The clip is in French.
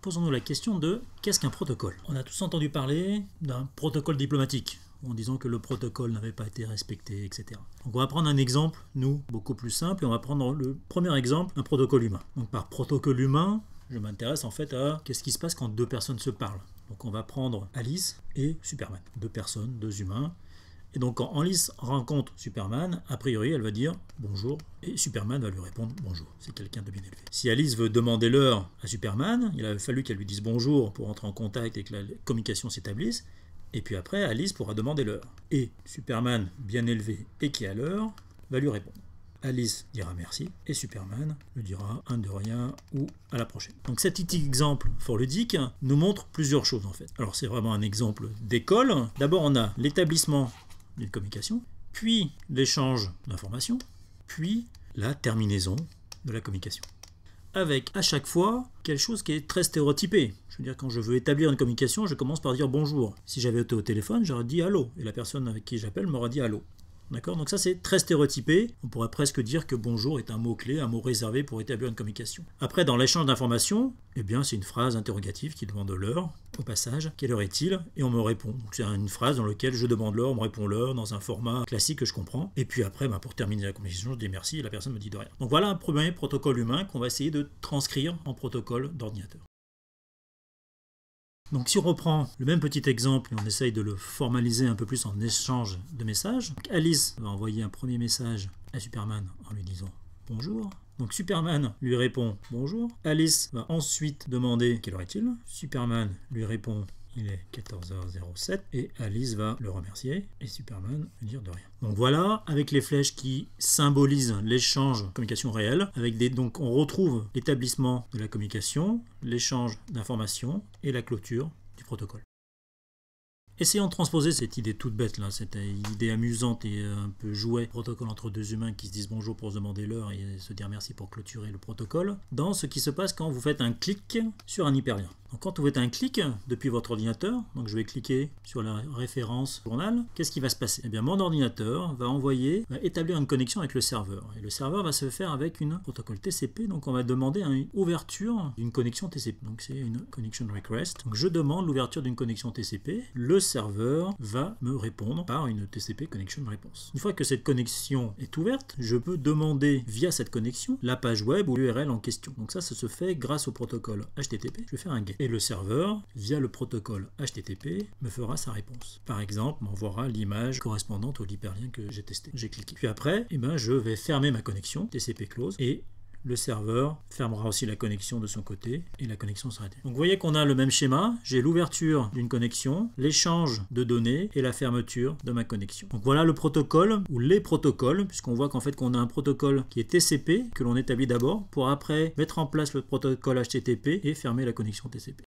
posons-nous la question de qu'est-ce qu'un protocole? On a tous entendu parler d'un protocole diplomatique, en disant que le protocole n'avait pas été respecté, etc. Donc on va prendre un exemple, nous, beaucoup plus simple, et on va prendre le premier exemple, un protocole humain. Donc par protocole humain, je m'intéresse en fait à qu'est-ce qui se passe quand deux personnes se parlent. Donc on va prendre Alice et Superman, deux personnes, deux humains. Et donc quand Alice rencontre Superman, a priori elle va dire bonjour et Superman va lui répondre bonjour. C'est quelqu'un de bien élevé. Si Alice veut demander l'heure à Superman, il a fallu qu'elle lui dise bonjour pour entrer en contact et que la communication s'établisse. Et puis après, Alice pourra demander l'heure. Et Superman, bien élevé et qui a l'heure, va lui répondre. Alice dira merci et Superman lui dira un de rien ou à la prochaine. Donc cet petit exemple fort ludique nous montre plusieurs choses en fait. Alors c'est vraiment un exemple d'école. D'abord on a l'établissement d'une communication, puis l'échange d'informations, puis la terminaison de la communication. Avec à chaque fois quelque chose qui est très stéréotypé. Je veux dire, quand je veux établir une communication, je commence par dire bonjour. Si j'avais été au téléphone, j'aurais dit allô, et la personne avec qui j'appelle m'aurait dit allô. D'accord? Donc ça c'est très stéréotypé. On pourrait presque dire que bonjour est un mot-clé, un mot réservé pour établir une communication. Après, dans l'échange d'informations, eh bien c'est une phrase interrogative qui demande l'heure, au passage, quelle heure est-il? Et on me répond. Donc c'est une phrase dans laquelle je demande l'heure, on me répond l'heure, dans un format classique que je comprends. Et puis après, pour terminer la communication, je dis merci et la personne me dit de rien. Donc voilà un premier protocole humain qu'on va essayer de transcrire en protocole d'ordinateur. Donc si on reprend le même petit exemple et on essaye de le formaliser un peu plus en échange de messages, donc Alice va envoyer un premier message à Superman en lui disant bonjour. Donc Superman lui répond bonjour. Alice va ensuite demander quelle heure est-il. Superman lui répond il est 14h07 et Alice va le remercier et Superman va dire de rien. Donc voilà, avec les flèches qui symbolisent l'échange de communication réelle, donc on retrouve l'établissement de la communication, l'échange d'informations et la clôture du protocole. Essayons de transposer cette idée toute bête, là, cette idée amusante et un peu jouet, protocole entre deux humains qui se disent bonjour pour se demander l'heure et se dire merci pour clôturer le protocole, dans ce qui se passe quand vous faites un clic sur un hyperlien. Donc quand vous faites un clic depuis votre ordinateur, donc je vais cliquer sur la référence journal, qu'est-ce qui va se passer? Eh bien mon ordinateur va établir une connexion avec le serveur. Et le serveur va se faire avec un protocole TCP, donc on va demander une ouverture d'une connexion TCP. Donc c'est une connection request. Donc je demande l'ouverture d'une connexion TCP, le serveur va me répondre par une TCP connection response. Une fois que cette connexion est ouverte, je peux demander via cette connexion la page web ou l'URL en question. Donc ça se fait grâce au protocole HTTP. Je vais faire un GET. Et le serveur, via le protocole HTTP, me fera sa réponse. Par exemple, m'envoiera l'image correspondante au hyperlien que j'ai testé. J'ai cliqué. Puis après, je vais fermer ma connexion, TCP close, et le serveur fermera aussi la connexion de son côté et la connexion sera arrêtée. Donc vous voyez qu'on a le même schéma, j'ai l'ouverture d'une connexion, l'échange de données et la fermeture de ma connexion. Donc voilà le protocole ou les protocoles, puisqu'on voit qu'en fait qu'on a un protocole qui est TCP, que l'on établit d'abord, pour après mettre en place le protocole HTTP et fermer la connexion TCP.